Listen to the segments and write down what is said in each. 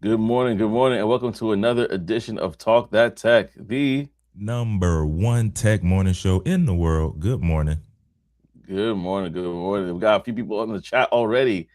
Good morning, and welcome to another edition of Talk That Tech. The Number one tech morning show in the world. Good morning. Good morning, good morning. We got a few people on the chat already.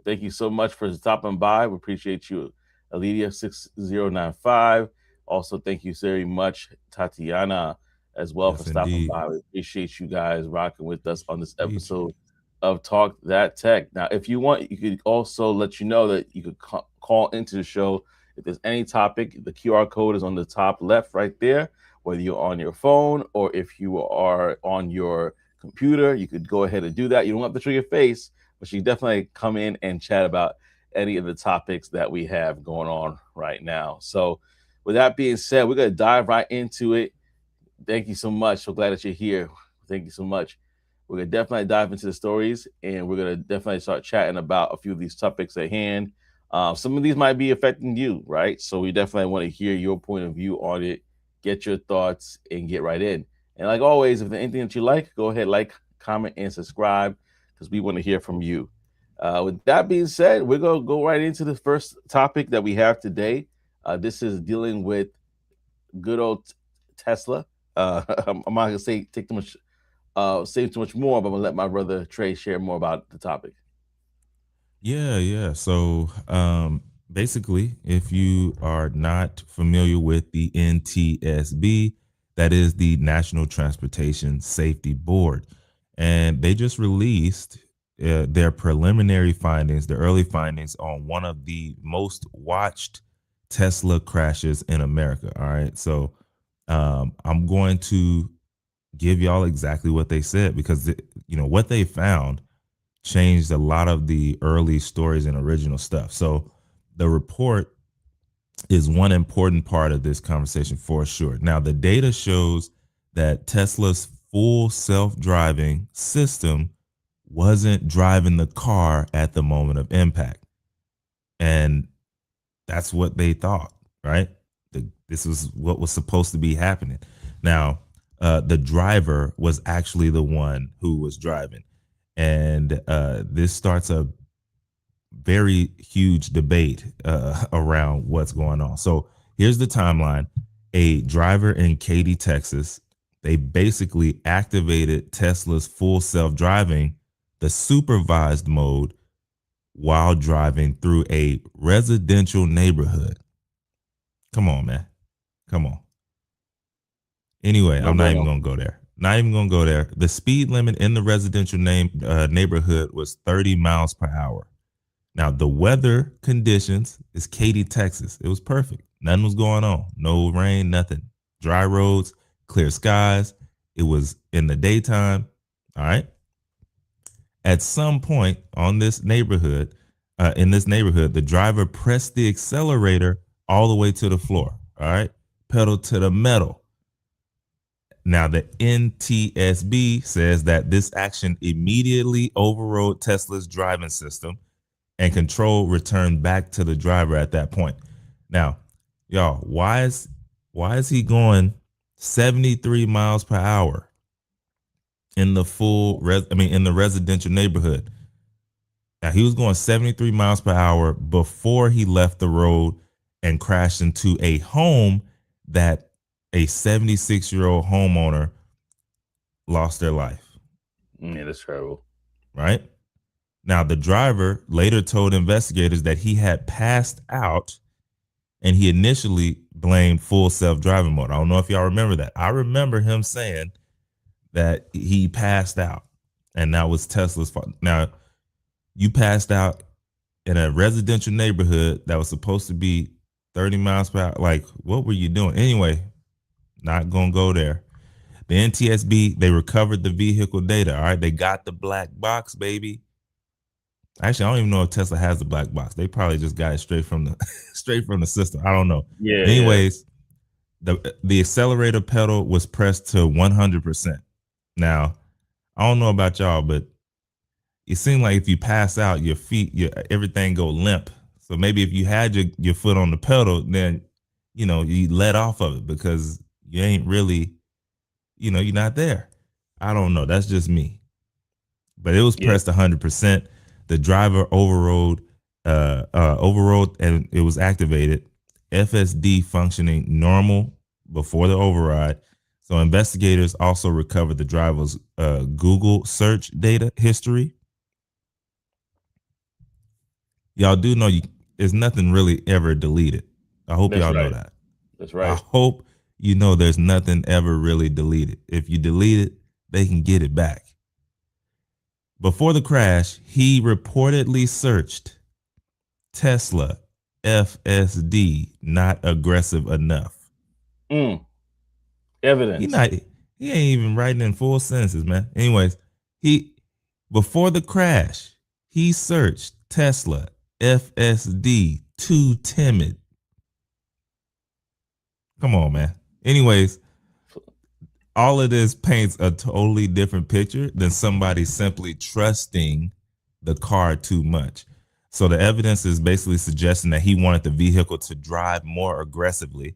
Thank you so much for stopping by. We appreciate you, Alidia6095. Also, thank you very much, Tatiana, as well for Yes, stopping indeed. by. We appreciate you guys rocking with us on this Appreciate you. episode of Talk That Tech. Now, if you want, you could also let you know that you could call into the show if there's any topic. The QR code is on the top left right there, whether you're on your phone or if you are on your computer, you could go ahead and do that. You don't have to show your face, but you definitely come in and chat about any of the topics that we have going on right now. So, with that being said, we're going to dive right into it. Thank you so much. So glad that you're here. Thank you so much. We're going to definitely dive into the stories and we're going to definitely start chatting about a few of these topics at hand. Some of these might be affecting you, right? So, we definitely want to hear your point of view on it, get your thoughts, and get right in. And like always, if there's anything that you like, go ahead, like, comment, and subscribe because we want to hear from you. With that being said, we're going to go right into the first topic that we have today. This is dealing with good old Tesla. I'm not gonna say take too much, say too much more, but I'm gonna let my brother Trey share more about the topic. Yeah. So basically, if you are not familiar with the NTSB, that is the National Transportation Safety Board. And they just released their preliminary findings, the early findings on one of the most watched Tesla crashes in America. All right. So I'm going to give y'all exactly what they said because what they found changed a lot of the early stories and original stuff. So the report is one important part of this conversation for sure. Now the data shows that Tesla's full self-driving system wasn't driving the car at the moment of impact. And that's what they thought, right? This was what was supposed to be happening. Now, the driver was actually the one who was driving. And this starts a very huge debate around what's going on. So here's the timeline. A driver in Katy, Texas, they basically activated Tesla's full self-driving, the supervised mode, while driving through a residential neighborhood. Come on, man. Come on. Anyway, No I'm not even bueno. gonna go there. Not even gonna go there. The speed limit in the residential neighborhood was 30 miles per hour. Now the weather conditions is Katy, Texas. It was perfect. Nothing was going on. No rain, nothing. Dry roads, clear skies. It was in the daytime. All right. At some point in this neighborhood, the driver pressed the accelerator all the way to the floor. All right. Pedal to the metal. Now, the NTSB says that this action immediately overrode Tesla's driving system and control returned back to the driver at that point. Now, y'all, why is he going 73 miles per hour in the in the residential neighborhood? Now, he was going 73 miles per hour before he left the road and crashed into a home that a 76-year-old homeowner lost their life, Yeah, that's terrible. right? Now, the driver later told investigators that he had passed out and he initially blamed full self-driving mode. I don't know if y'all remember that. I remember him saying that he passed out and that was Tesla's fault. Now, you passed out in a residential neighborhood that was supposed to be 30 miles per hour. Like, what were you doing? Anyway, not going to go there. The NTSB, they recovered the vehicle data. All right. They got the black box, baby. Actually, I don't even know if Tesla has the black box. They probably just got it straight from the straight from the system. I don't know. Yeah, yeah. Anyways, the accelerator pedal was pressed to 100%. Now, I don't know about y'all, but it seemed like if you pass out, your feet, everything go limp. So maybe if you had your foot on the pedal, then you let off of it because you ain't really, you're not there. I don't know. That's just me. But it was Yeah. pressed 100%. The driver overrode overrode, and it was activated. FSD functioning normal before the override. So investigators also recovered the driver's Google search data history. Y'all do know there's nothing really ever deleted. I hope That's y'all know right. that. That's I right. hope you know there's nothing ever really deleted. If you delete it, they can get it back. Before the crash, he reportedly searched Tesla FSD not aggressive enough. Mm, He evidence. not he ain't even writing in full sentences, man. Anyways, he before the crash, he searched Tesla FSD too timid. Come on, man. Anyways, all of this paints a totally different picture than somebody simply trusting the car too much. So the evidence is basically suggesting that he wanted the vehicle to drive more aggressively,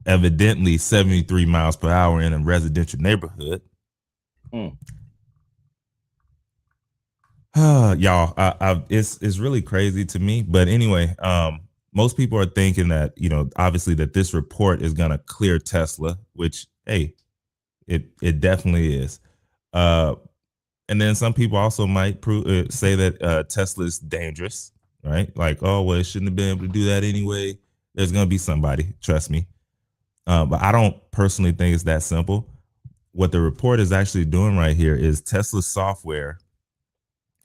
evidently 73 miles per hour in a residential neighborhood. Mm, Y'all, it's really crazy to me. But anyway, most people are thinking that obviously that this report is gonna clear Tesla, which hey, it definitely is. Uh, and then some people also might say that Tesla is dangerous, right? Like, oh well, it shouldn't have been able to do that anyway. There's gonna be somebody, trust me. But I don't personally think it's that simple. What the report is actually doing right here is Tesla's software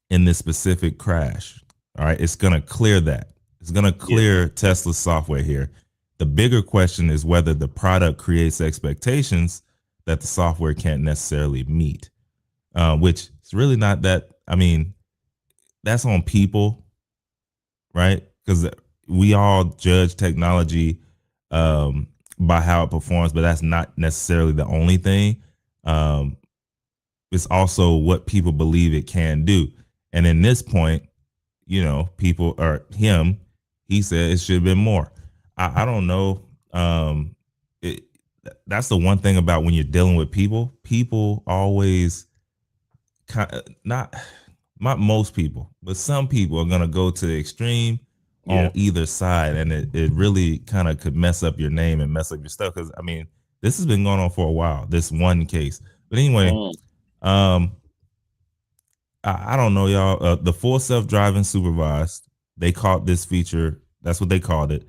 in this specific crash. All right, it's going to clear that. It's going to yeah. clear Tesla's software here. The bigger question is whether the product creates expectations that the software can't necessarily meet, which is really not that. I mean, that's on people, right? Because we all judge technology by how it performs, but that's not necessarily the only thing. Um, it's also what people believe it can do. And in this point, people or him, he said it should have been more. I don't know. It, that's the one thing about when you're dealing with people. People always not most people, but some people are gonna go to the extreme on Yeah. either side, and it really kind of could mess up your name and mess up your stuff. Because I mean, this has been going on for a while. This one case, but anyway, Mm, um, I don't know, y'all. The full self driving supervised, they called this feature. That's what they called it.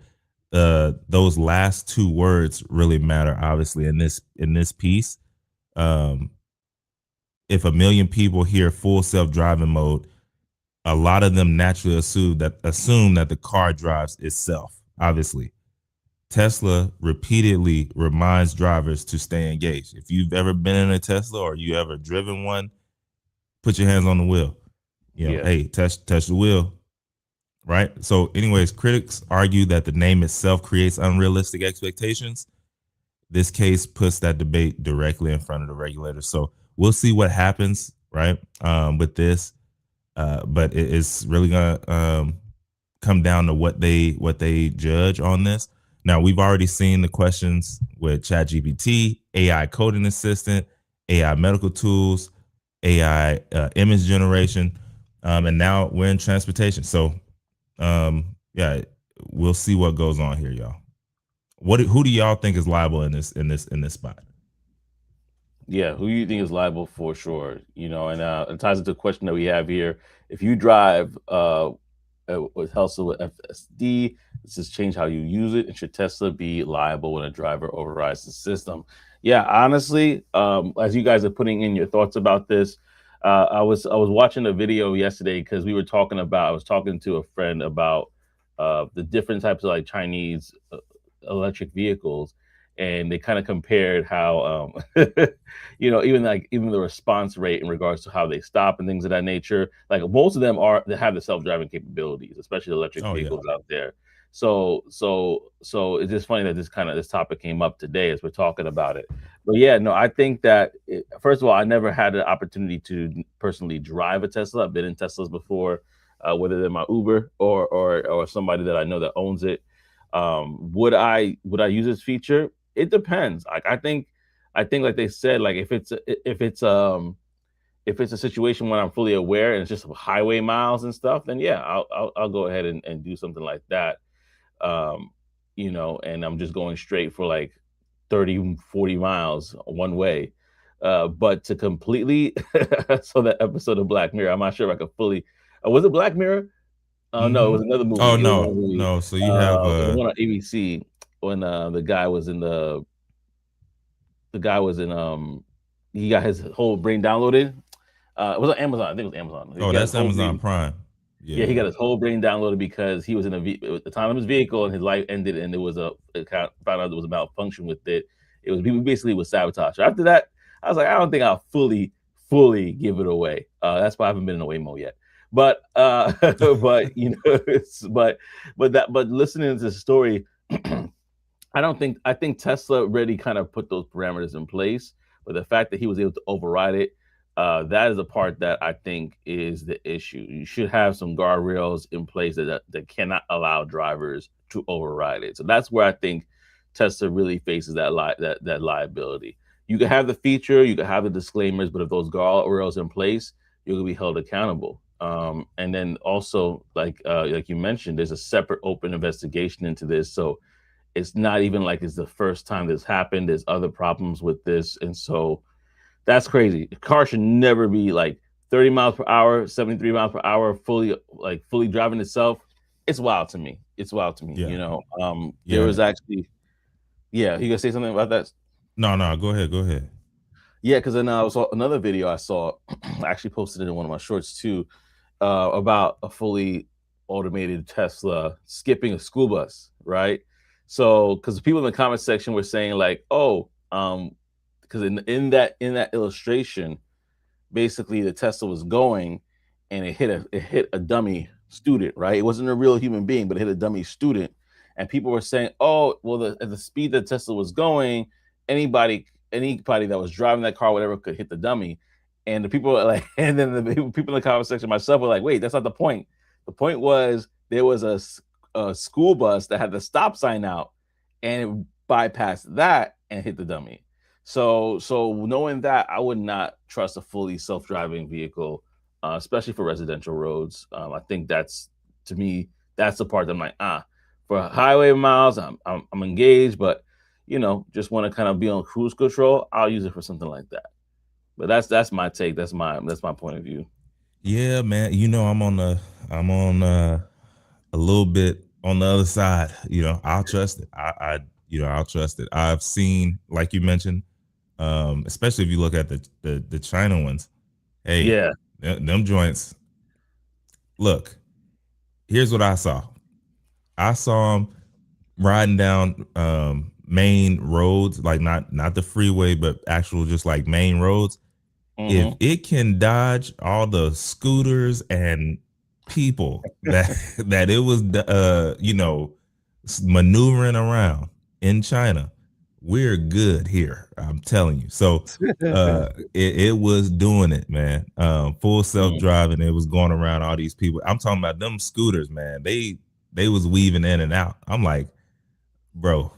Those last two words really matter, obviously, in this piece. Um, if a million people hear full self driving mode, a lot of them naturally assume that the car drives itself. Obviously, Tesla repeatedly reminds drivers to stay engaged. If you've ever been in a Tesla or you ever driven one, put your hands on the wheel. yeah. Hey, touch the wheel, right? So, anyways, critics argue that the name itself creates unrealistic expectations. This case puts that debate directly in front of the regulators. So we'll see what happens, right, with this. But it's really gonna come down to what they judge on this. Now we've already seen the questions with ChatGPT, AI coding assistant, AI medical tools, AI image generation, and now we're in transportation. So yeah, we'll see what goes on here, y'all. Who do y'all think is liable in this spot? Yeah, who you think is liable for sure? And it ties into a question that we have here. If you drive with Tesla with FSD, does this change how you use it? And should Tesla be liable when a driver overrides the system? Yeah, honestly, as you guys are putting in your thoughts about this, I was watching a video yesterday because I was talking to a friend about the different types of like Chinese electric vehicles, and they kind of compared how even the response rate in regards to how they stop and things of that nature. Like most of them are they have the self-driving capabilities, especially electric Oh yeah. vehicles out there. So it's just funny that this topic came up today as we're talking about it. But yeah, no, I think that first of all, I never had the opportunity to personally drive a Tesla. I've been in Teslas before, whether they're my Uber or somebody that I know that owns it. Would I use this feature? It depends. Like I think like they said, like if if it's a situation when I'm fully aware and it's just highway miles and stuff, then yeah, I'll go ahead and do something like that. Um, and I'm just going straight for like 30, 40 miles one way. But to completely, so that episode of Black Mirror, I'm not sure if I could fully, was it Black Mirror? No, it Hmm. was another Oh movie. It was another no, movie. no. So you have It was one on ABC when the guy was in the guy was in he got his whole brain downloaded. It was on Amazon. I think it was Amazon. He oh, got his that's whole Amazon brain. Prime. Yeah, he Yeah. got his whole brain downloaded because he was in a autonomous vehicle and his life ended, and there was found out there was a malfunction with it. It was basically was sabotage. After that, I was like, I don't think I'll fully give it away. That's why I haven't been in away mode yet. But but but listening to the story, I think Tesla already kind of put those parameters in place, but the fact that he was able to override it, that is a part that I think is the issue. You should have some guardrails in place that cannot allow drivers to override it. So that's where I think Tesla really faces that liability. You can have the feature, you can have the disclaimers, but if those guardrails in place, you're gonna be held accountable. And then also, like you mentioned, there's a separate open investigation into this. So it's not even like it's the first time this happened. There's other problems with this, and so that's crazy. A car should never be like 30 miles per hour, 73 miles per hour, fully driving itself. It's wild to me. It's wild to me. Yeah. There Yeah. was actually, yeah. You gonna say something about that? No, no. Go ahead. Go ahead. Yeah, because then I saw another video I saw. I actually posted it in one of my shorts too, about a fully automated Tesla skipping a school bus, right? So, because people in the comment section were saying like, "Oh, because in that illustration, basically the Tesla was going and it hit a dummy student, right? It wasn't a real human being, but it hit a dummy student. And people were saying, "Oh, well, at the speed that Tesla was going, anybody that was driving that car, whatever, could hit the dummy." And the people were like, and then the people in the comment section, myself, were like, "Wait, that's not the point. The point was there was a school bus that had the stop sign out, and it bypassed that and hit the dummy." So knowing that, I would not trust a fully self-driving vehicle, especially for residential roads. I think to me that's the part that I'm like, for highway miles, I'm engaged, but just want to kind of be on cruise control. I'll use it for something like that. But that's my take. That's my point of view. Yeah, man. I'm on a little bit on the other side. I'll trust it. I'll trust it. I've seen, like you mentioned, especially if you look at the China ones. Hey, Yeah. them joints. Look, here's what I saw. I saw them riding down main roads, like not the freeway, but actual just like main roads. If Hmm. it can dodge all the scooters and people that it was maneuvering around in China, we're good here. I'm telling you. So it was doing it, man. Full self-driving. It was going around all these people. I'm talking about them scooters, man. They was weaving in and out. I'm like, bro,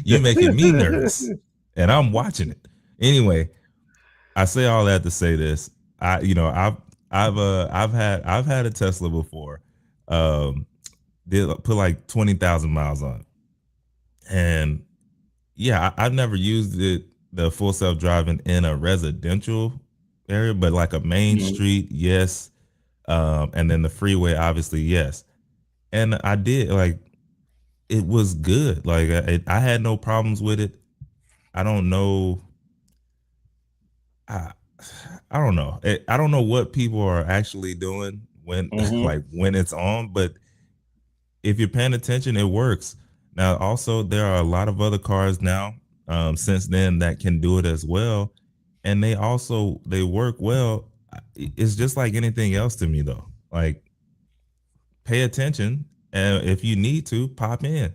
you making me nervous. And I'm watching it. Anyway, I say all that to say this. I've had a Tesla before. Did put like 20,000 miles on it. And yeah, I've never used it, the full self driving in a residential area, but like a main street, yes. And then the freeway, obviously, yes. And I did, like, it was good. Like I had no problems with it. I don't know. I, I don't know. I don't know what people are actually doing when Hmm. like when it's on, but if you're paying attention, it works. Now, also there are a lot of other cars now since then that can do it as well, and they work well. It's just like anything else to me, though. Like, pay attention, and if you need to, pop in.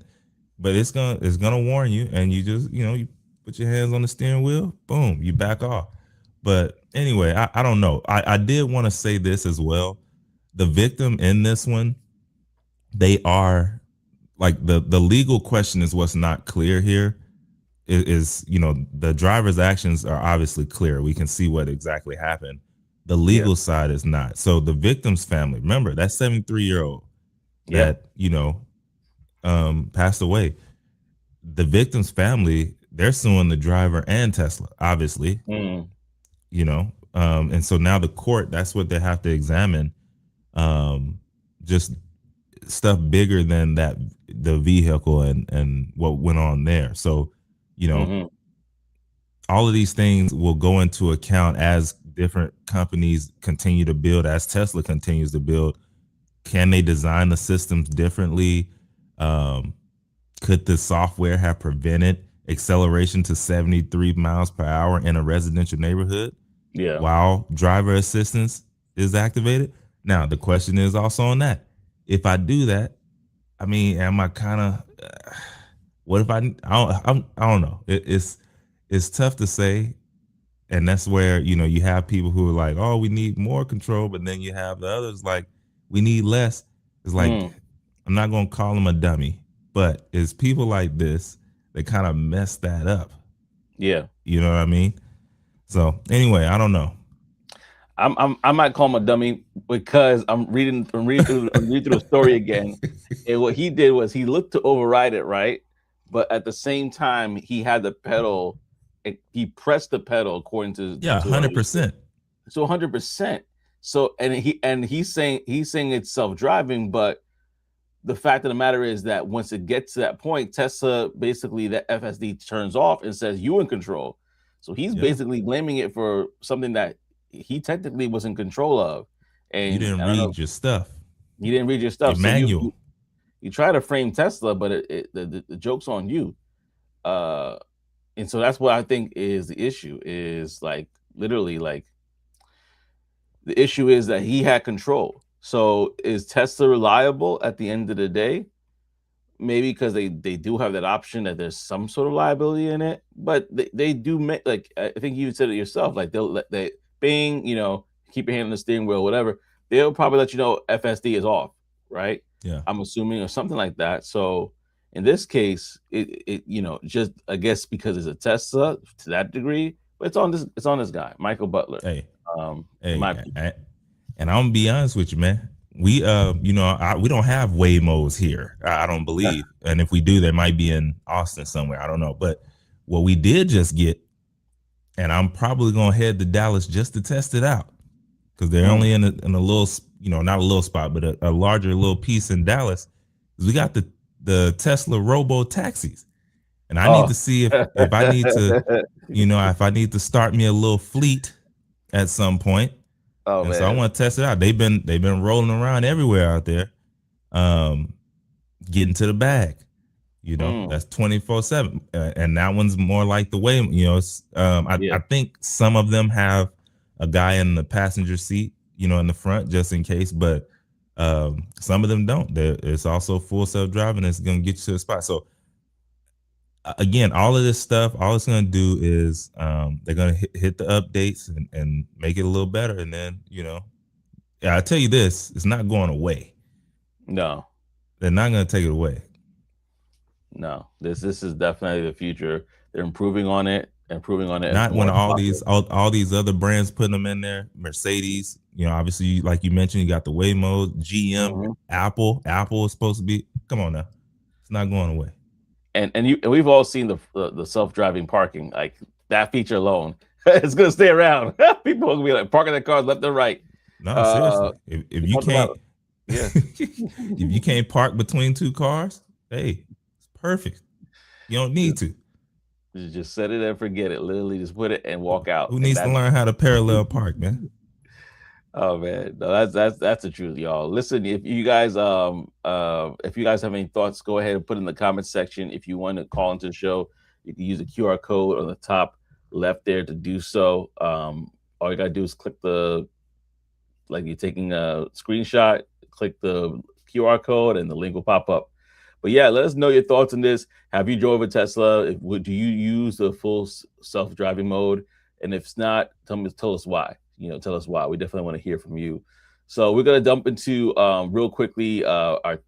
But it's gonna warn you, and you just you put your hands on the steering wheel, boom, you back off. But anyway, I don't know. I did want to say this as well. The victim in this one, they are, like, the legal question is what's not clear here. is, the driver's actions are obviously clear. We can see what exactly happened. The Yeah. legal side is not. So the victim's family, remember that 73-year-old Yep. that passed away. The victim's family, they're suing the driver and Tesla, obviously. Mm. And so now the court, that's what they have to examine. Just stuff bigger than that, the vehicle and what went on there. So, you know, Mm-hmm. all of these things will go into account as different companies continue to build, as Tesla continues to build. Can they design the systems differently? Um, could the software have prevented acceleration to 73 miles per hour in a residential neighborhood Yeah. while driver assistance is activated? Now, the question is also on that. If I do that, I mean, am I kind of what if I don't know. It's tough to say, and that's where you have people who are like, oh, we need more control, but then you have the others like, we need less. It's like, Mm. I'm not gonna call him a dummy, but it's people like this that kind of mess that up. Yeah. You know what I mean? So anyway, I don't know. I might call him a dummy because I'm reading through the story again. And what he did was he looked to override it, right? But at the same time, he had the pedal. He pressed the pedal according Yeah, to 100%. so 100%. So he's saying it's self driving, but the fact of the matter is that once it gets to that point, Tesla basically the FSD turns off and says you in control. So he's Yeah, basically blaming it for something that he technically was in control of. you And didn't I don't know, read your stuff, you didn't read your your stuff, so you manual. you try to frame Tesla, but the joke's on you. Uh, and so that's what I think is the issue. Is like literally like the issue is that he had control. So is Tesla reliable at the end of the day? Maybe because they do have that option that there's some sort of liability in it, but they do make like I think you said it yourself, like they'll let they bing, keep your hand on the steering wheel, whatever. They'll probably let you know FSD is off, right? Yeah, I'm assuming or something like that. So in this case, it just I guess because it's a Tesla to that degree, but it's on this guy, Michael Butler. hey, In hey, my opinion. and I'm gonna be honest with you, man. We we don't have Waymos here. I don't believe, and if we do, they might be in Austin somewhere. I don't know, but what we did just get, and I'm probably gonna head to Dallas just to test it out because they're Mm. only in a little, not a little spot, but a larger little piece in Dallas. Is we got the Tesla robo taxis, and I need Oh. to see if I need to, if I need to start me a little fleet at some point. Oh And so I man. want to test it out. They've been rolling around everywhere out there, um, getting to the bag. Mm. That's 24/7, and that one's more like the way. I Yeah. think some of them have a guy in the passenger seat, in the front just in case, but some of them don't. It's also full self driving. It's going to get you to the spot. So again, all of this stuff, all it's going to do is they're going to hit the updates and make it a little better, and then yeah, I tell you this, it's not going away. No. They're not going to take it away. No, this is definitely the future. They're improving on it as Not when more as possible. all these other brands putting them in there. Mercedes, obviously, like you mentioned, you got the Waymo, GM, Mhm. Apple. Apple is supposed to be. Come on now, it's not going away. And we've all seen the self driving parking, like that feature alone. It's gonna stay around. People will be like parking their cars left and right. No, Uh, seriously, if we you talked can't about yeah. if you can't park between two cars, hey, it's perfect. You don't need just, to. just set it and forget it. Literally, just put it and walk out, Who and needs to that's learn how to parallel park, man? oh man, no, that's the truth, y'all. Listen, if you guys have any thoughts, go ahead and put in the comment section. If you want to call into the show, you can use the QR code on the top left there to do so. All you gotta do is click the like you're taking a screenshot, click the QR code, and the link will pop up. But yeah, let us know your thoughts on this. Have you drove a Tesla? Do you use the full self-driving mode? And if it's not, tell us why. Tell us why. We definitely want to hear from you. So we're gonna dump into real quickly our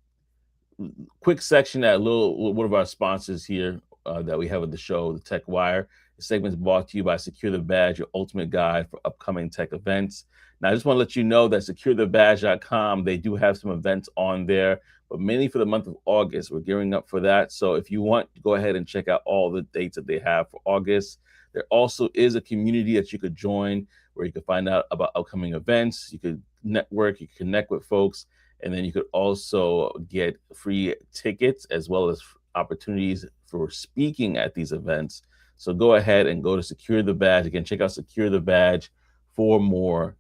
quick section at little one of our sponsors here. that we have at the show, the Tech Wire. The segment is brought to you by Secure the Badge, your ultimate guide for upcoming tech events. Now, I just want to let you know that securethebadge.com, they do have some events on there, but mainly for the month of August. We're gearing up for that. So if you want, go ahead and check out all the dates that they have for August. There also is a community that you could join where you can find out about upcoming events. You could network, you can connect with folks, and then you could also get free tickets as well as opportunities for speaking at these events. So go ahead and go to Secure the Badge. Again, check out Secure the Badge for more.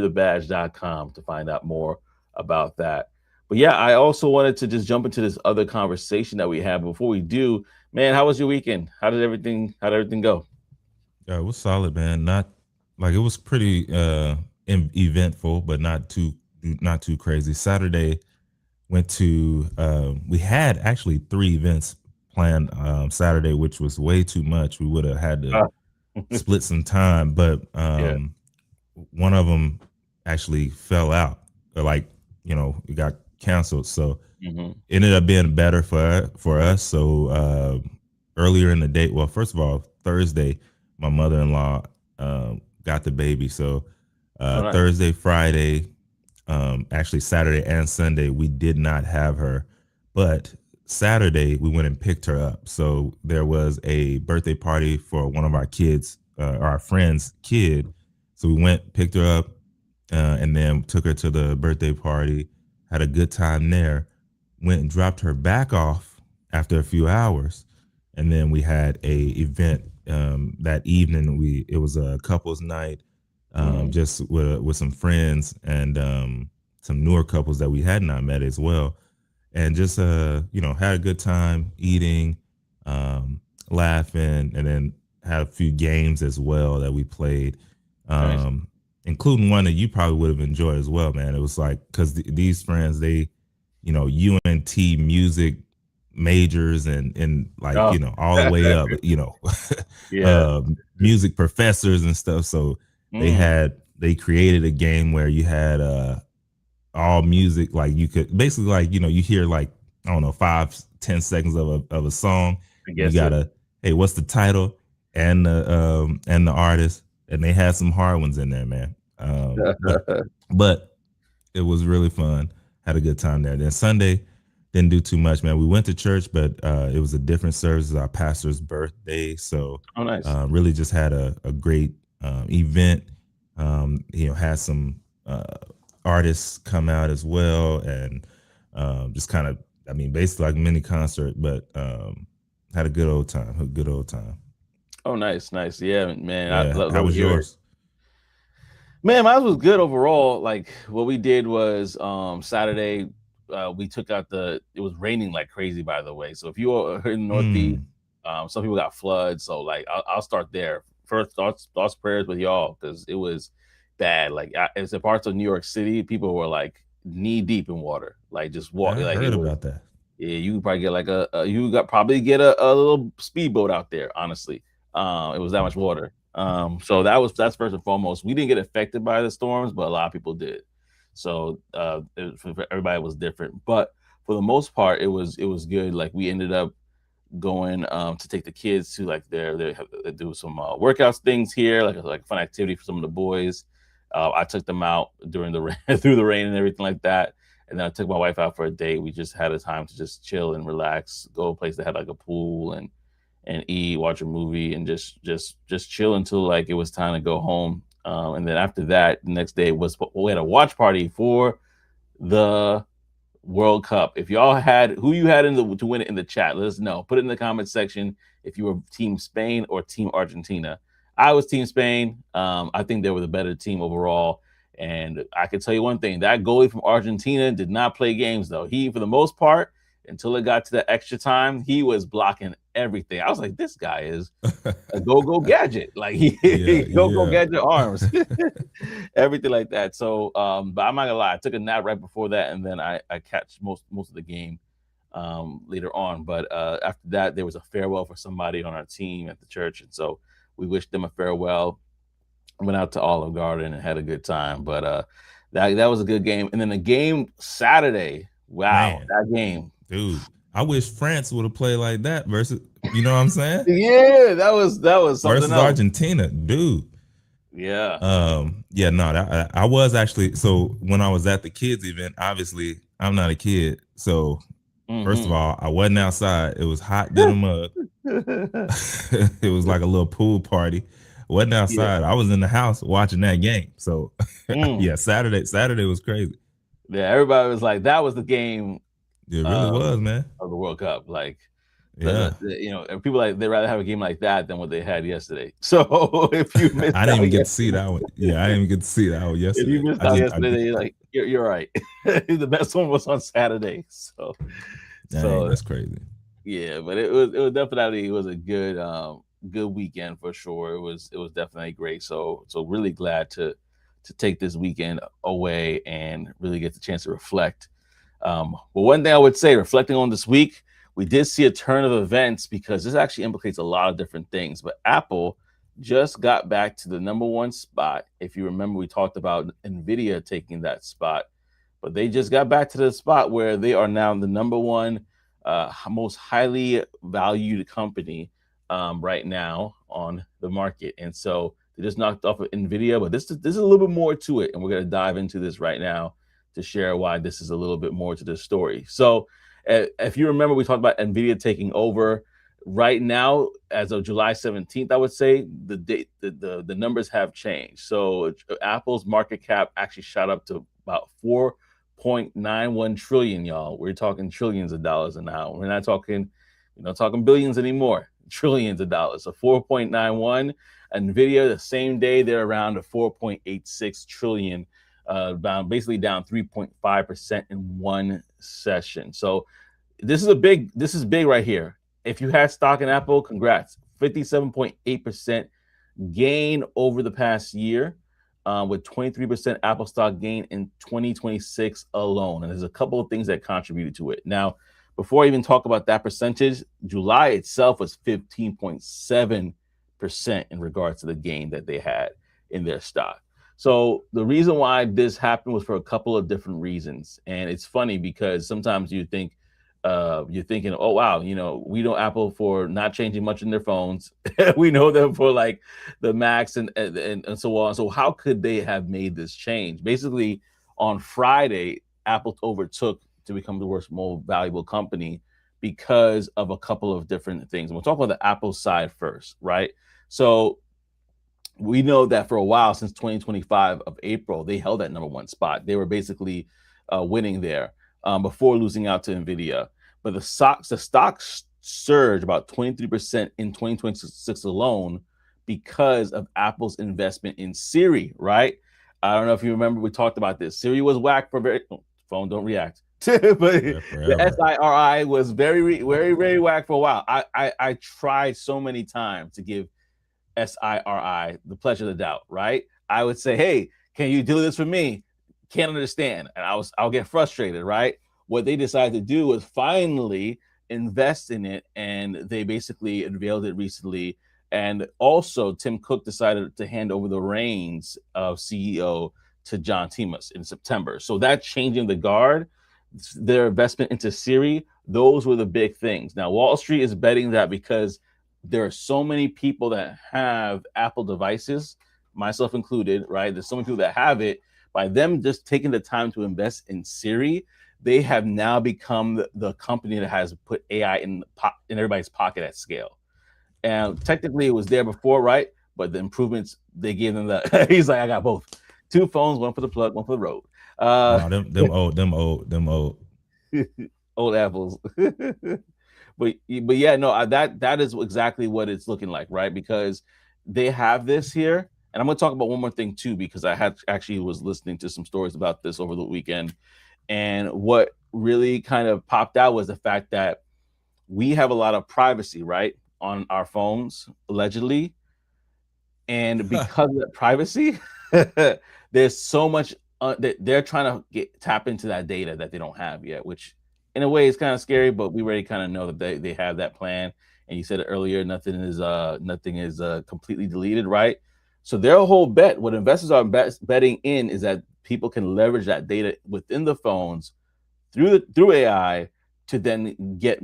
Securethebadge.com to find out more about that. But yeah, I also wanted to just jump into this other conversation that we have. Before we do, man, how was your weekend? How did everything go? Yeah, it was solid, man. Not like it was pretty eventful, but not too crazy. Saturday went to we had actually three events planned Saturday, which was way too much. We would have had to Ah, split some time, but yeah. one of them actually fell out. Like, it got canceled. So Hmm. it ended up being better for us. So earlier in the day, well, first of all, Thursday, my mother-in-law got the baby. So Oh, nice. Thursday, Friday, actually Saturday and Sunday, we did not have her. But Saturday, we went and picked her up. So there was a birthday party for one of our kids, our friend's kid. So we went, picked her up, and then took her to the birthday party, had a good time there, went and dropped her back off after a few hours. And then we had a event that evening. It was a couples night, Mm, just with some friends and some newer couples that we had not met as well, and just had a good time eating, um, laughing, and then had a few games as well that we played, nice. um, including one that you probably would have enjoyed as well, man. It was like because these friends, they, UNT music majors and like Oh, all the way up, yeah. music professors and stuff. So Mm, they created a game where you had all music, like you could basically, like, you hear like, I don't know, 5-10 seconds of a song, I and you guess it. gotta, hey, what's the title and the artist, and they had some hard ones in there, man. But it was really fun. Had a good time there. Then Sunday, didn't do too much, man. We went to church, but it was a different service. It was our pastor's birthday, so Oh, nice. really just had a great event. Had some artists come out as well, and just kind of, I mean, basically like mini concert, but had a good old time. A good old time. Oh, nice, nice. Yeah, man. I Yeah. How love to was hear it. yours? Man, mine was good overall. Like what we did was Saturday, we took out it was raining like crazy, by the way. So if you are in the Northeast, Mm, some people got floods. So like I'll start there. First thoughts prayers with y'all because it was bad. Like it's in parts of New York City, people were like knee deep in water. Like just walk I like it heard was. about that. Yeah, you could probably get like you got probably get a little speedboat out there, honestly. It was that much water. So that's first and foremost. We didn't get affected by the storms, but a lot of people did. So for everybody was different. But for the most part, it was good. Like we ended up going to take the kids to like they do some workouts things here, like fun activity for some of the boys. I took them out during the rain, through the rain and everything like that. And then I took my wife out for a date. We just had a time to just chill and relax, go to a place that had like a pool and eat, watch a movie, and just chill until like it was time to go home. And then after that, the next day was we had a watch party for the World Cup. If y'all had who you had in the to win it in the chat, let us know. Put it in the comment section if you were Team Spain or Team Argentina. I was Team Spain. I think they were the better team overall. And I can tell you one thing: that goalie from Argentina did not play games though. He, for the most part, until it got to the extra time, he was blocking everything. I was like, this guy is a go gadget. Like Yeah, he go yeah. gadget arms, everything like that. So, but I'm not gonna lie, I took a nap right before that, and then I catch most of the game later on. But after that, there was a farewell for somebody on our team at the church, and so we wished them a farewell. Went out to Olive Garden and had a good time. But that was a good game. And then the game Saturday, wow, Man, that game. dude. I wish France would have played like that versus, you know what I'm saying? Yeah, that was something Versus else. Argentina, dude. Yeah. Yeah, no, I was actually, so when I was at the kids event, obviously I'm not a kid. So first of Hmm. all, I wasn't outside. It was hot than a mug. It was like a little pool party. Wasn't Yeah. outside. I was in the house watching that game. So Mm. yeah, Saturday was crazy. Yeah. Everybody was like, that was the game It really of was, man. of the World Cup. Like Yeah. and people like they rather have a game like that than what they had yesterday. So if you missed I didn't out even get to see yesterday, that one. Yeah, I didn't even get to see that one if you yesterday. missed I out just I yesterday, then you're like you're right. The best one was on Saturday. So dang, so that's crazy. yeah, but it was definitely it was a good weekend for sure. It was definitely great. So really glad to take this weekend away and really get the chance to reflect. But one thing I would say, reflecting on this week, we did see a turn of events because this actually implicates a lot of different things. But Apple just got back to the number one spot. If you remember, we talked about Nvidia taking that spot, but they just got back to the spot where they are now the number one most highly valued company right now on the market. And so they just knocked off of Nvidia, but this is a little bit more to it, and we're going to dive into this right now to share why this is a little bit more to this story. So, if you remember, we talked about Nvidia taking over. Right now, as of July 17th, I would say the date, the numbers have changed. So, Apple's market cap actually shot up to about 4.91 trillion, y'all. We're talking trillions of dollars now. We're not talking billions anymore. Trillions of dollars. So 4.91. Nvidia, the same day, they're around a 4.86 trillion, basically down 3.5% in one session. So this is big right here. If you had stock in Apple, congrats. 57.8% gain over the past year, with 23% Apple stock gain in 2026 alone. And there's a couple of things that contributed to it. Now, before I even talk about that percentage, July itself was 15.7% in regards to the gain that they had in their stock. So the reason why this happened was for a couple of different reasons. And it's funny because sometimes you're thinking, oh wow, we know Apple for not changing much in their phones. We know them for like the Macs and so on. So how could they have made this change? Basically, on Friday, Apple overtook to become the worst, most valuable company because of a couple of different things. And we'll talk about the Apple side first, right? So we know that for a while, since 2025 of April, they held that number one spot. They were basically winning there before losing out to Nvidia. But the stock surged about 23% in 2026 alone because of Apple's investment in Siri, right? I don't know if you remember, we talked about this. Siri was whack for phone don't react. But Yeah, the forever. SIRI was very, very, very whack for a while. I tried so many times to give SIRI, the pleasure of the doubt, right? I would say, hey, can you do this for me? Can't understand. And I'll get frustrated, right? What they decided to do was finally invest in it, and they basically unveiled it recently. And also, Tim Cook decided to hand over the reins of CEO to John Timas in September. So that changing the guard, their investment into Siri, those were the big things. Now, Wall Street is betting that because there are so many people that have Apple devices, myself included, right? There's so many people that have it. By them just taking the time to invest in Siri, they have now become the company that has put AI in everybody's pocket at scale. And technically, it was there before, right? But the improvements they gave them, the he's like, I got both, two phones, one for the plug, one for the road. Uh, No, them old. Old apples. But yeah, no, that is exactly what it's looking like, right? Because they have this here, and I'm going to talk about one more thing too, because I had actually was listening to some stories about this over the weekend, and what really kind of popped out was the fact that we have a lot of privacy, right, on our phones, allegedly, and because of that privacy, there's so much that they're trying to tap into that data that they don't have yet, which in a way is kind of scary, but we already kind of know that they have that plan. And you said it earlier, nothing is completely deleted, right? So their whole bet, what investors are betting in, is that people can leverage that data within the phones through AI to then get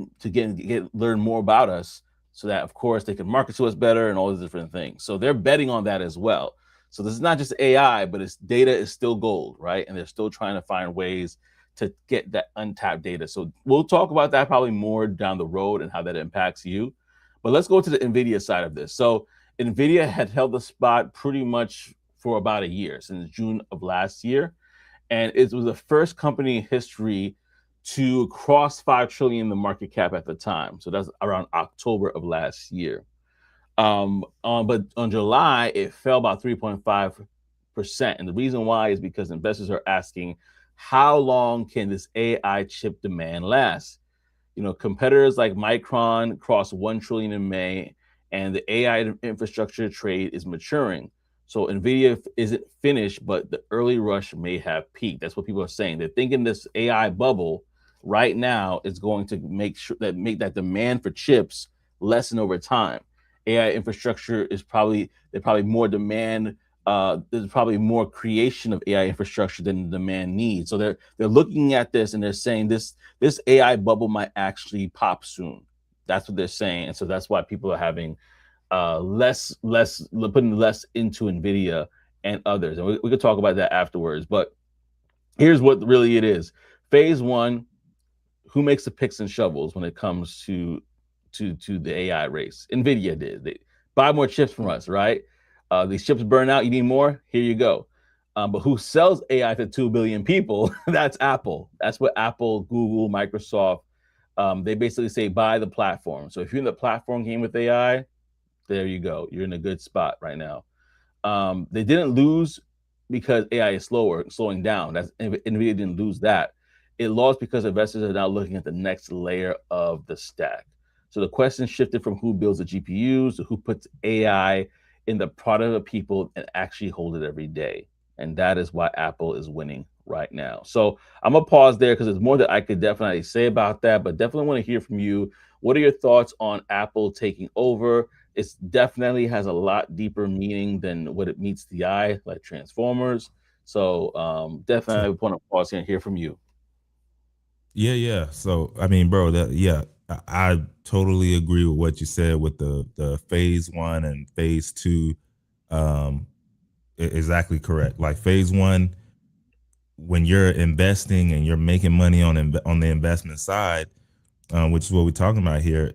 learn more about us, so that of course they can market to us better and all these different things. So they're betting on that as well. So this is not just AI, but it's data is still gold, right? And they're still trying to find ways to get that untapped data. So we'll talk about that probably more down the road and how that impacts you. But let's go to the Nvidia side of this. So Nvidia had held the spot pretty much for about a year, since June of last year, and it was the first company in history to cross 5 trillion in the market cap at the time. So that's around October of last year. But on July, it fell about 3.5%. And the reason why is because investors are asking, how long can this AI chip demand last? Competitors like Micron crossed 1 trillion in May, and the AI infrastructure trade is maturing. So Nvidia isn't finished, but the early rush may have peaked. That's what people are saying. They're thinking this AI bubble right now is going to make that demand for chips lessen over time. AI infrastructure is probably more demand. There's probably more creation of AI infrastructure than the demand needs. So they're looking at this and they're saying this AI bubble might actually pop soon. That's what they're saying, and so that's why people are having less putting less into Nvidia and others, and we could talk about that afterwards. But here's what really it is: phase one, who makes the picks and shovels when it comes to the AI race? Nvidia did. They buy more chips from us, right? These chips burn out. You need more? Here you go. But who sells AI to 2 billion people? That's Apple. That's what Apple, Google, Microsoft, they basically say buy the platform. So if you're in the platform game with AI, there you go. You're in a good spot right now. They didn't lose because AI is slowing down. That's Nvidia didn't lose that. It lost because investors are now looking at the next layer of the stack. So the question shifted from who builds the GPUs to who puts AI in the product of people and actually hold it every day. And that is why Apple is winning right now. So I'm gonna pause there because there's more that I could definitely say about that, but definitely want to hear from you. What are your thoughts on Apple taking over? It definitely has a lot deeper meaning than what it meets the eye, like Transformers. So definitely So want to pause here and hear from you. yeah, yeah. So I mean, bro, that yeah, I totally agree with what you said with the phase one and phase two. Um, exactly correct. Like phase one, when you're investing and you're making money on the investment side, which is what we're talking about here,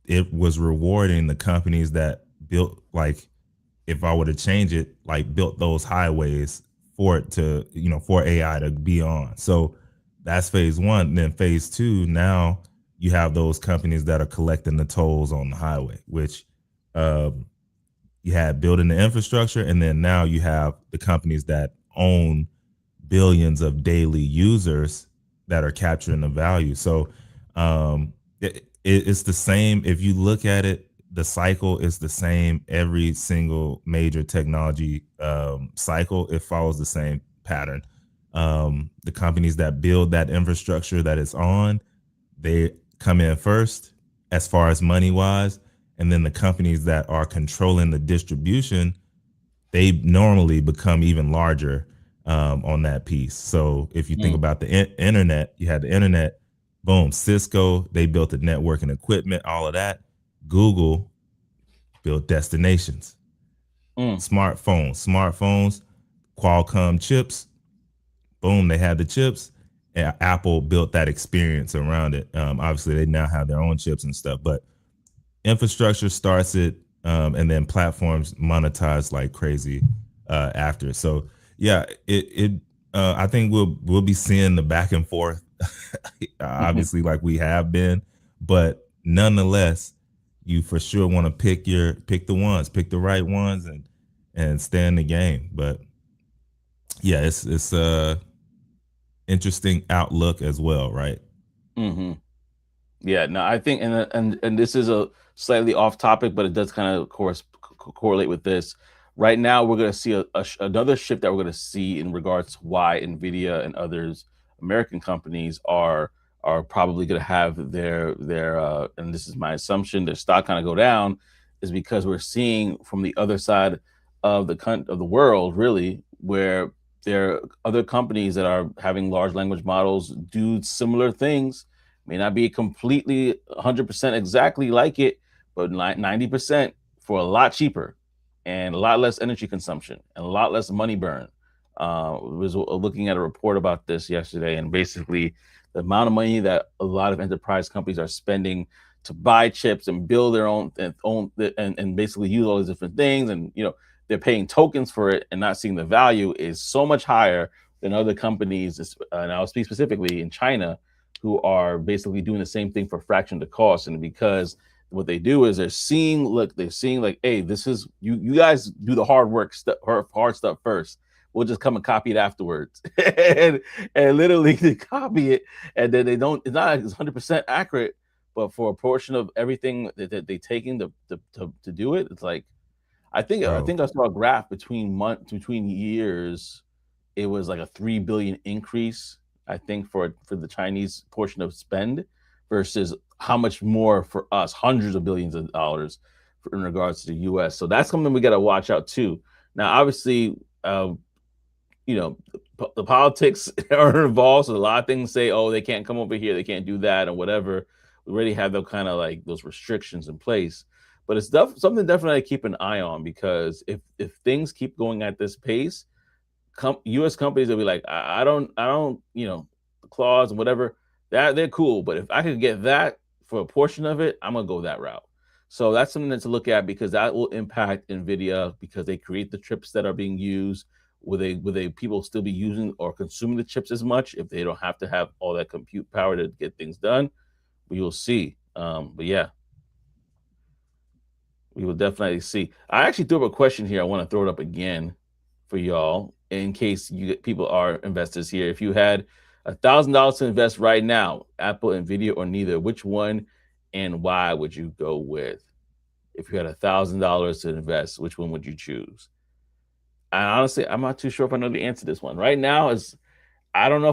it was rewarding the companies that built, like, if I were to change it, like built those highways for it to, for AI to be on. So that's phase one. Then phase two, now you have those companies that are collecting the tolls on the highway, which um, you had building the infrastructure, and then now you have the companies that own billions of daily users that are capturing the value. So it's the same. If you look at it, the cycle is the same. Every single major technology cycle, it follows the same pattern. The companies that build that infrastructure that it's on, they come in first as far as money wise, and then the companies that are controlling the distribution, they normally become even larger on that piece. So if you think Mm, about the internet, you had the internet, boom, Cisco, they built the networking equipment, all of that. Google built destinations, mm, smartphones, Qualcomm chips, boom, they had the chips. And Apple built that experience around it. Obviously, they now have their own chips and stuff, but infrastructure starts it, and then platforms monetize like crazy after. So yeah, I think we'll be seeing the back and forth, mhm. obviously, like we have been, but nonetheless, you for sure want to pick the right ones, and stay in the game. But yeah, it's interesting outlook as well, right? Mhm. Yeah, no, I think, and this is a slightly off topic, but it does kind of correlate with this. Right now, we're going to see another shift that we're going to see in regards to why Nvidia and others American companies are probably going to have and this is my assumption, their stock kind of go down, is because we're seeing from the other side of the world, really, where there are other companies that are having large language models do similar things, May not be completely 100% exactly like it, but 90% for a lot cheaper and a lot less energy consumption and a lot less money burn. Was looking at a report about this yesterday, and basically the amount of money that a lot of enterprise companies are spending to buy chips and build their own and basically use all these different things, and they're paying tokens for it and not seeing the value, is so much higher than other companies, and I'll speak specifically in China, who are basically doing the same thing for a fraction of the cost. And because what they do is they're seeing like, hey, this is you guys do the hard work stuff, hard stuff first. We'll just come and copy it afterwards. and literally they copy it, and then they don't, it's not 100% accurate, but for a portion of everything that they taking to do it, it's like, I Bro. think I saw a graph between years. It was like a 3 billion increase, I think, for the Chinese portion of spend, versus how much more for us, hundreds of billions of dollars in regards to the U.S. So that's something we got to watch out too. Now, obviously, you know, the politics are involved, so a lot of things say, oh, they can't come over here, they can't do that, and whatever. We already have those kind of like those restrictions in place, but it's something definitely to keep an eye on, because if things keep going at this pace, U.S. companies will be like, I don't, the clause and whatever, that they're cool, but if I could get that for a portion of it, I'm gonna go that route. So that's something to look at, because that will impact Nvidia, because they create the chips that are being used. Will they people still be using or consuming the chips as much if they don't have to have all that compute power to get things done? We will see. But yeah, we will definitely see. I actually threw up a question here. I want to throw it up again for y'all in case people are investors here. If you had $1,000 to invest right now, Apple, Nvidia, or neither, which one and why would you go with? If you had $1,000 to invest, which one would you choose? And honestly, I'm not too sure if I know the answer to this one. Right now, is I don't know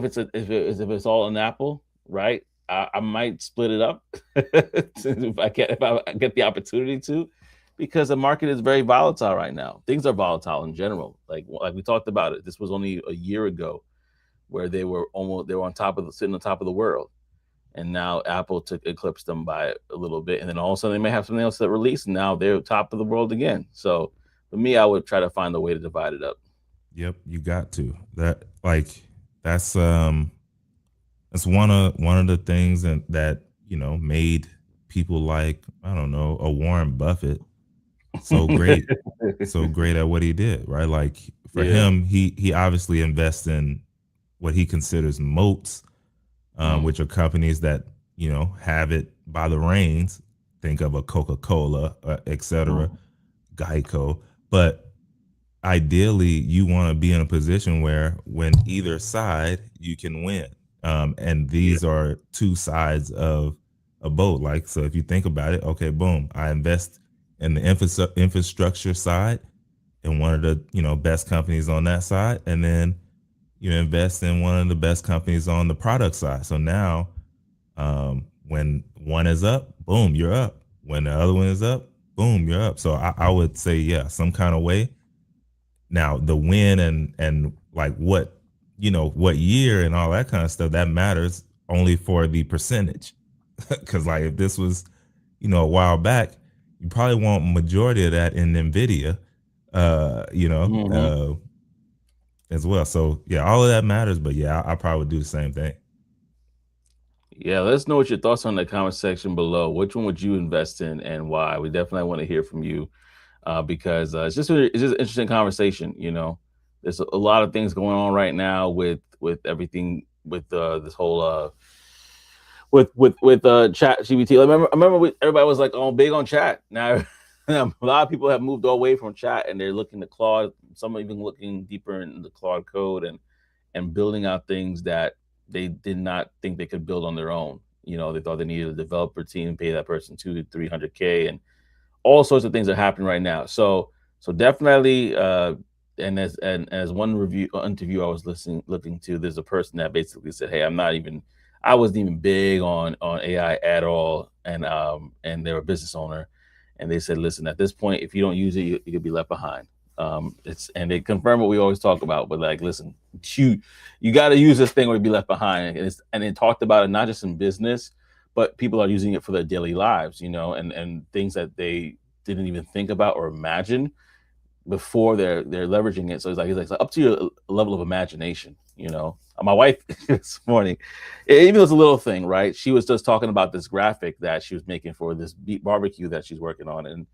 if it's all an Apple, right? I might split it up if I get the opportunity to, because the market is very volatile right now. Things are volatile in general. Like we talked about it. This was only a year ago where they were sitting on top of the world, and now Apple took eclipsed them by a little bit, and then all of a sudden they may have something else that release, and now they're top of the world again. So for me, I would try to find a way to divide it up. Yep, you got to. That's that's one of the things that made people like, I don't know, a Warren Buffett so great, so great at what he did, right? Like for Yeah. him, he obviously invests in what he considers moats, Mm. which are companies that have it by the reins. Think of a Coca-Cola, etc., Mm. Geico. But ideally, you want to be in a position where when either side, you can win. And Yeah. these are two sides of a boat. Like, so if you think about it, okay, boom, I invest in the infrastructure side in one of the best companies on that side, and then you invest in one of the best companies on the product side. So now, when one is up, boom, you're up. When the other one is up, boom, you're up. So I would say, yeah, some kind of way. Now the win and like what year and all that kind of stuff, that matters only for the percentage. Because like if this was a while back, you probably want majority of that in Nvidia, Hmm. as well. So yeah, all of that matters. But yeah, I probably would do the same thing. Yeah, let us know what your thoughts are in the comment section below. Which one would you invest in and why? We definitely want to hear from you, because it's just an interesting conversation. There's a lot of things going on right now with everything with this whole with chat GBT. I remember everybody was like, oh, big on chat. Now a lot of people have moved away from chat, and they're looking to Claude. Some are even looking deeper in the Claude code, and building out things that they did not think they could build on their own. They thought they needed a developer team, pay that person 200 to 300K, and all sorts of things are happening right now. So definitely, and as one review interview I was looking to, there's a person that basically said, "Hey, I wasn't even big on AI at all," and they're a business owner, and they said, "Listen, at this point, if you don't use it, you could be left behind." It's and they confirm what we always talk about, but like, listen, you you got to use this thing or you be left behind. And it talked about it not just in business, but people are using it for their daily lives, and things that they didn't even think about or imagine before they're leveraging it. So it's like up to your level of imagination. My wife this morning, even though it's a little thing, right? She was just talking about this graphic that she was making for this beef barbecue that she's working on,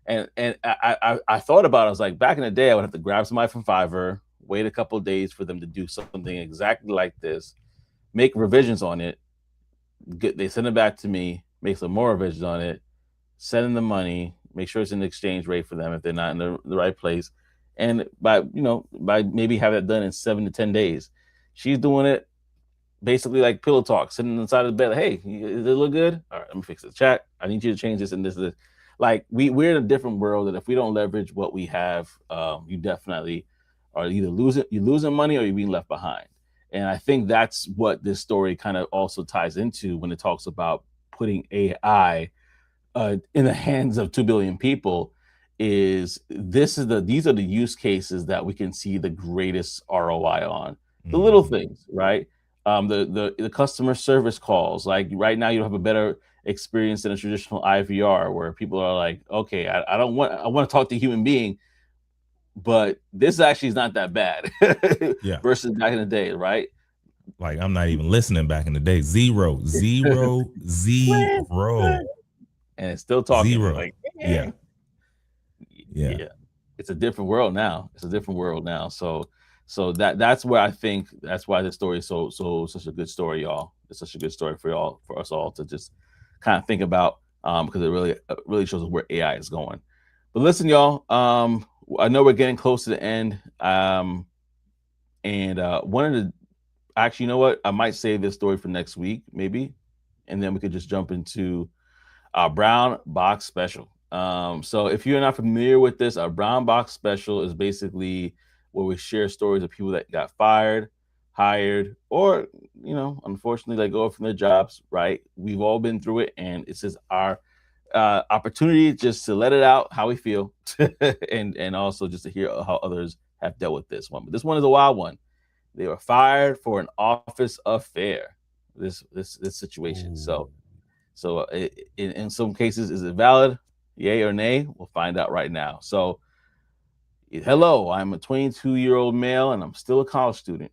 and I thought about it. I was like, back in the day, I would have to grab somebody from Fiverr, wait a couple of days for them to do something exactly like this, make revisions on it. They send it back to me, make some more revisions on it, send them the money, make sure it's an exchange rate for them if they're not in the right place, and by maybe have that done in 7 to 10 days. She's doing it basically like pillow talk, sitting inside of the bed. Like, hey, does it look good? All right, let me fix the chat. I need you to change this and this. Like we're in a different world that if we don't leverage what we have, you definitely are either you're losing money or you're being left behind. And I think that's what this story kind of also ties into when it talks about putting AI in the hands of 2 billion people. These are the use cases that we can see the greatest ROI on. The little Mhm. things, right? The customer service calls. Like right now, you have a better experience than a traditional IVR, where people are like, okay, I want to talk to a human being, but this actually is not that bad Yeah. versus back in the day, right? Like I'm not even listening back in the day. Zero, zero, zero, And it's still talking zero. like, Yeah. Yeah. yeah, it's a different world now. It's a different world now. So that's where I think that's why this story is such a good story, y'all. It's such a good story for us all to just kind of think about, because it really shows us where AI is going. But listen, y'all, I know we're getting close to the end, and one of the actually, you know what? I might save this story for next week, maybe, and then we could just jump into our brown box special. So if you're not familiar with this, our brown box special is basically where we share stories of people that got fired, hired, or unfortunately let go from their jobs. Right? We've all been through it, and it's just our opportunity just to let it out how we feel, and also just to hear how others have dealt with this one. But this one is a wild one. They were fired for an office affair. This situation. Ooh. So in some cases, is it valid? Yay or nay? We'll find out right now. So, hello, I'm a 22-year-old male, and I'm still a college student.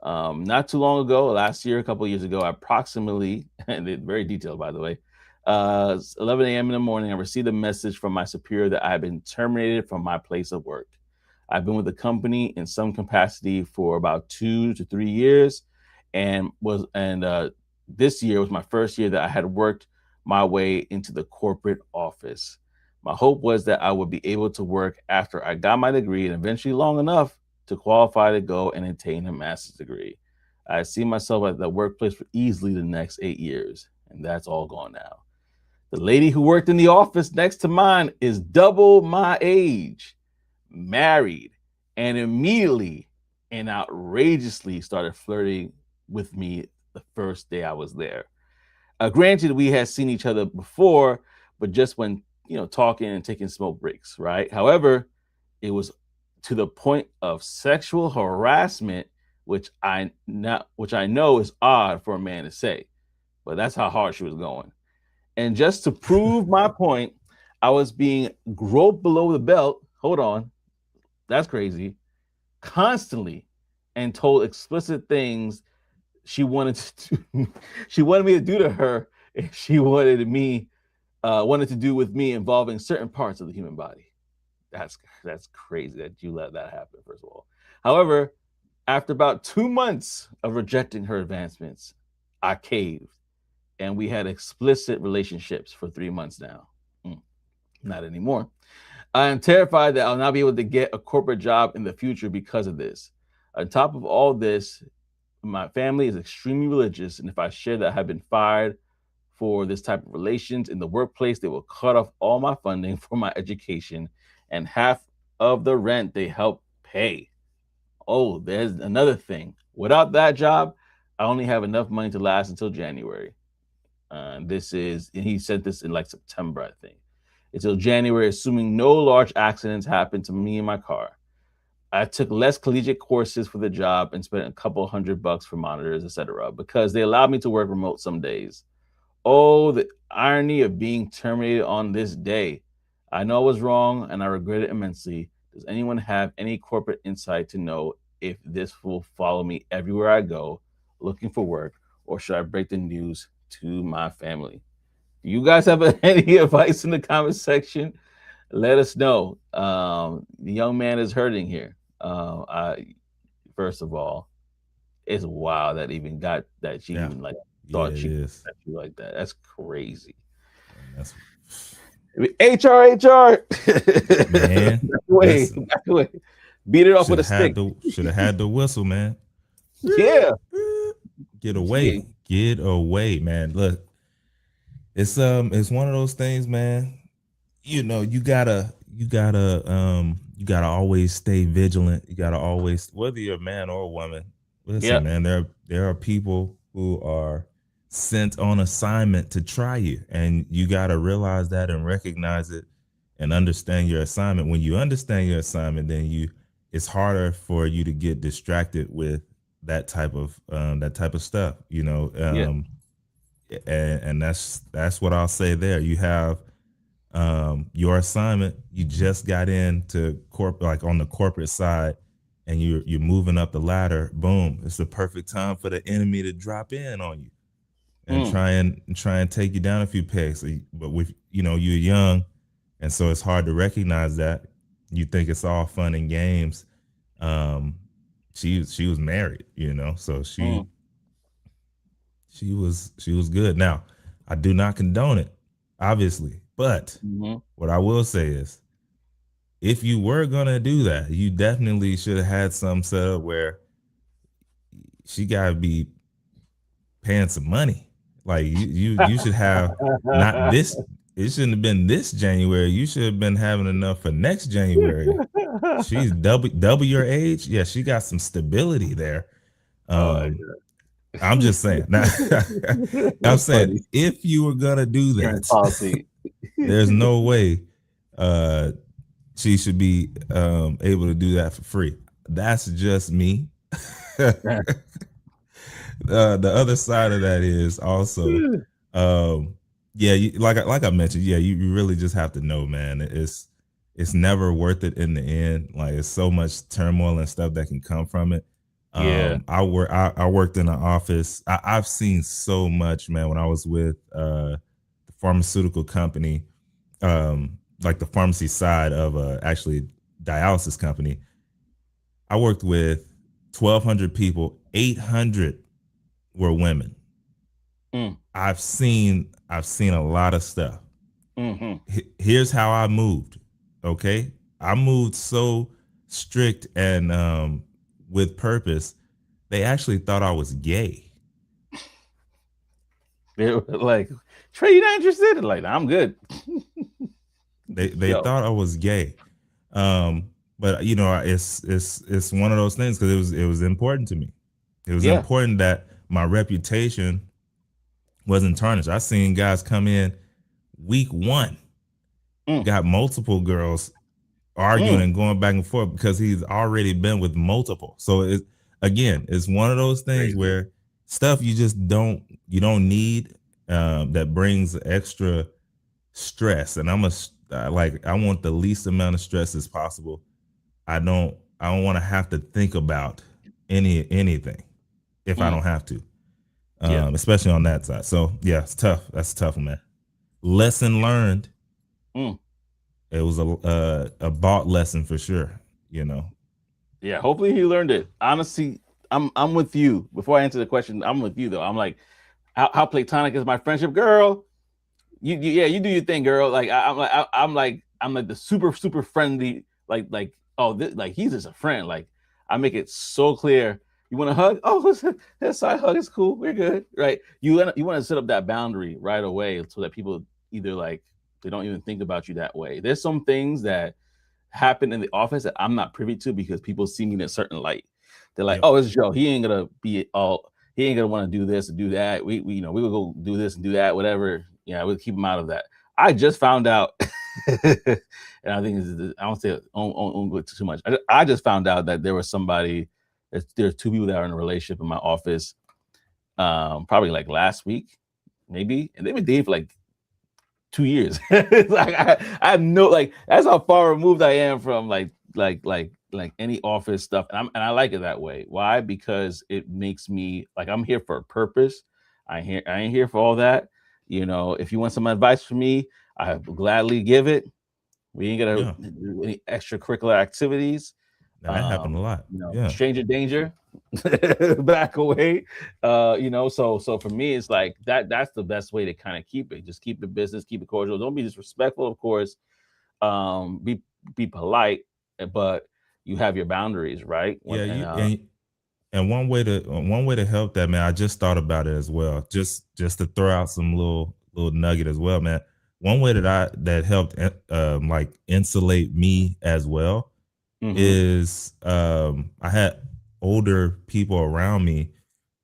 Not too long ago, last year, a couple of years ago, approximately, and it's very detailed, by the way, 11 a.m. in the morning, I received a message from my superior that I had been terminated from my place of work. I've been with the company in some capacity for about 2 to 3 years, and this year was my first year that I had worked my way into the corporate office. My hope was that I would be able to work after I got my degree and eventually long enough to qualify to go and attain a master's degree. I see myself at the workplace for easily the next 8 years, and that's all gone now. The lady who worked in the office next to mine is double my age, married, and immediately and outrageously started flirting with me the first day I was there. Granted, we had seen each other before, but just when talking and taking smoke breaks, right? However, it was to the point of sexual harassment, which I know is odd for a man to say, but that's how hard she was going. And just to prove my point, I was being groped below the belt. Hold on, that's crazy. Constantly, and told explicit things she wanted to do, she wanted me to do to her, and she wanted to do with me involving certain parts of the human body. That's crazy that you let that happen, first of all. However, after about 2 months of rejecting her advancements, I caved, and we had explicit relationships for 3 months now. Not anymore. I am terrified that I'll not be able to get a corporate job in the future because of this. On top of all this, my family is extremely religious, and if I share that I have been fired for this type of relations in the workplace, they will cut off all my funding for my education and half of the rent they help pay. Oh, there's another thing. Without that job, I only have enough money to last until January. And he said this in like September, I think. until January, assuming no large accidents happened to me and my car. I took less collegiate courses for the job and spent a couple $100 for monitors, etc., because they allowed me to work remote some days. Oh, the irony of being terminated on this day. I know I was wrong and I regret it immensely. Does anyone have any corporate insight to know if this will follow me everywhere I go looking for work, or should I break the news to my family? Do you guys have any advice in the comment section? Let us know. The young man is hurting here. First of all, it's wild that even got that she Yeah. even like Yeah, thought it she could is. touch you like that. That's crazy. And that's HR, HR. Back man. away, Listen, back away. Beat it off with a stick. should have had the whistle, man. Yeah, Get yeah, away. Get away, man. Look, it's one of those things, man. You gotta always stay vigilant. You gotta always, whether you're a man or a woman, yeah, listen, man, there are people who are sent on assignment to try you, and you gotta realize that and recognize it and understand your assignment. When you understand your assignment, then it's harder for you to get distracted with that type of stuff, yeah. and that's what I'll say there. You have your assignment. You just got into like on the corporate side, and you're moving up the ladder. Boom! It's the perfect time for the enemy to drop in on you and Mm, try and take you down a few pegs. But with you're young, and so it's hard to recognize that. You think it's all fun and games. Um, she was married, so mm, she was good. Now, I do not condone it, obviously, but mm-hmm. what I will say is, if you were gonna do that, you definitely should have had some set up where she gotta be paying some money. Like you should have not this. It shouldn't have been this January. You should have been having enough for next January. She's double your age. Yeah, she got some stability there. Oh my Um, I'm just saying. Now, god, I'm that's saying funny. if you were gonna do Insurance that, policy. there's no way uh, she should be able to do that for free. That's just me. The other side of that is also, um, yeah, like I mentioned, yeah, you really just have to know, man. It's never worth it in the end. Like it's so much turmoil and stuff that can come from it. Yeah. I worked in an office. I've seen so much, man. When I was with the pharmaceutical company, like the pharmacy side of actually dialysis company, I worked with 1,200 people. 800 were women. Mm, I've seen a lot of stuff. mm-hmm. Here's how I moved. Okay, I moved so strict and with purpose. They actually thought I was gay. They were like, Trey, you not interested? Like, I'm good. They Yo, thought I was gay. But it's one of those things because it was important to me. It was yeah. important that my reputation wasn't tarnished. I seen guys come in week one, Mm, got multiple girls arguing mm, and going back and forth because he's already been with multiple. So it's one of those things crazy. where stuff you don't need that brings extra stress. And I want the least amount of stress as possible. I don't want to have to think about anything if I Mm, don't have to, yeah. especially on that side. So yeah, it's tough. That's a tough one, man. Lesson learned. Mm, It was a bought lesson for sure. You know. yeah. Hopefully he learned it. Honestly, I'm with you. Before I answer the question, I'm with you though. I'm like, how platonic is my friendship, girl? Yeah, you do your thing, girl. Like I'm like the super friendly, like oh this, like he's just a friend. Like I make it so clear. You want to hug? Oh, that side hug is cool. We're good, right? You want to set up that boundary right away so that people either like they don't even think about you that way. There's some things that happen in the office that I'm not privy to because people see me in a certain light. They're like, Yep. oh, it's Joe. He ain't gonna be all. He ain't gonna want to do this and do that. We will go do this and do that, whatever. Yeah, we'll keep him out of that. I just found out And I think I don't say on go too much. I just found out that there was somebody. There's two people that are in a relationship in my office. Probably like last week, maybe, and they've been dating for like 2 years. Like I have no like that's how far removed I am from like any office stuff, and I like it that way. Why? Because it makes me like I'm here for a purpose. I ain't here for all that. If you want some advice from me, I will gladly give it. We ain't gonna Yeah. do any extracurricular activities. Now that happened a lot. Yeah. Stranger danger, back away. So for me, it's like that's the best way to kind of keep it. Just keep the business, keep it cordial. Don't be disrespectful, of course. Be polite, but you have your boundaries, right? Yeah. And one way to help that, man, I just thought about it as well. Just to throw out some little nugget as well, man. One way that helped like insulate me as well Mm-hmm. is I had older people around me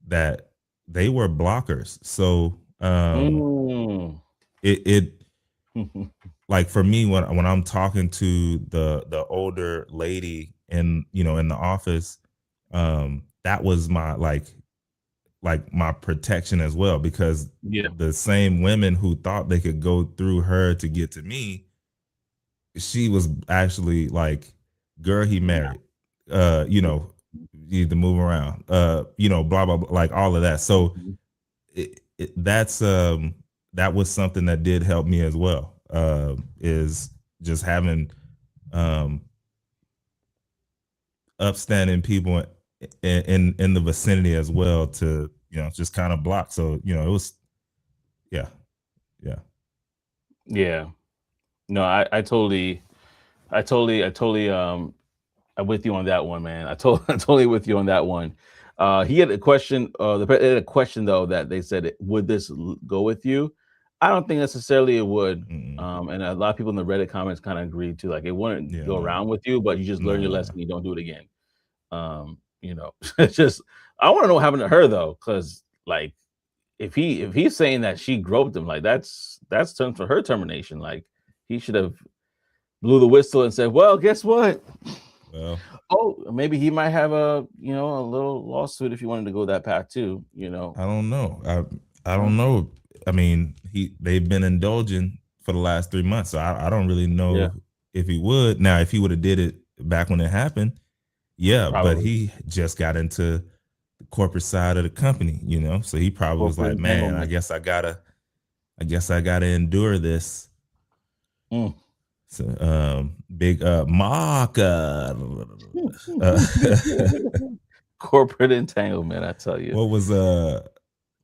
that they were blockers. So Mm. it like for me when I'm talking to the older lady in the office, that was my like my protection as well, because Yeah. the same women who thought they could go through her to get to me, she was actually like, girl, he married, you know, you need to move around, blah blah blah, like all of that. So Mhm. that was something that did help me as well, is just having um upstanding people in the vicinity as well, to just kind of block. So it was, yeah, yeah. Yeah. No, I totally I'm with you on that one, man. I'm totally with you on that one. He had a question. They had a question though that they said, would this go with you? I don't think necessarily it would. Mm-mm. And a lot of people in the Reddit comments kind of agreed to like it wouldn't Yeah, go no, around with you, but you just learn your no. lesson. You don't do it again. It's just I want to know what happened to her though, because like if he's saying that she groped him, like that's terms for her termination. Like he should have blew the whistle and said, "Well, guess what? Well, Oh, maybe he might have a little lawsuit if you wanted to go that path too. I don't know. I Uh, don't know. I mean, they've been indulging for the last 3 months, so I don't really yeah, know if he would. Now, if he would have did it back when it happened, yeah, but probably he just got into the corporate side of the company, so he probably was corporate like, man, I entanglement. guess I gotta endure this. Mm. So, big Mark. Uh, Corporate entanglement, I tell you. what was what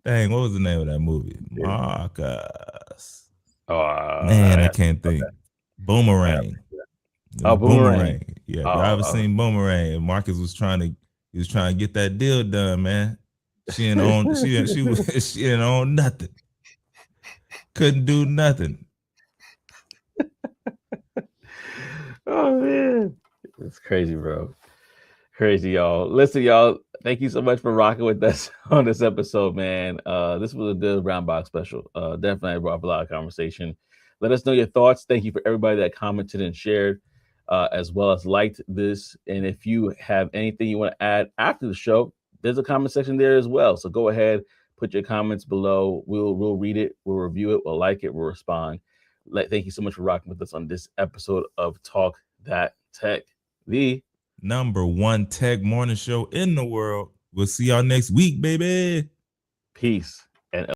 was the name of that movie? Marcus. Oh, Man, I can't think. I have Boomerang. It was oh, Boomerang. Boomerang. Yeah, if y'all Oh, ever seen Boomerang, Marcus he was trying to get that deal done, man. She didn't own nothing. Couldn't do nothing. oh man, it's crazy, bro. Crazy, y'all. Listen, y'all. Thank you so much for rocking with us on this episode, man. This was a good Brown Box special. Definitely brought up a lot of conversation. Let us know your thoughts. Thank you for everybody that commented and shared, as well as liked this. And if you have anything you want to add after the show, there's a comment section there as well. So go ahead, put your comments below. We'll read it, we'll review it, we'll like it, we'll respond. Thank you so much for rocking with us on this episode of Talk That Tech. The #1 tech morning show in the world. We'll see y'all next week, baby. Peace.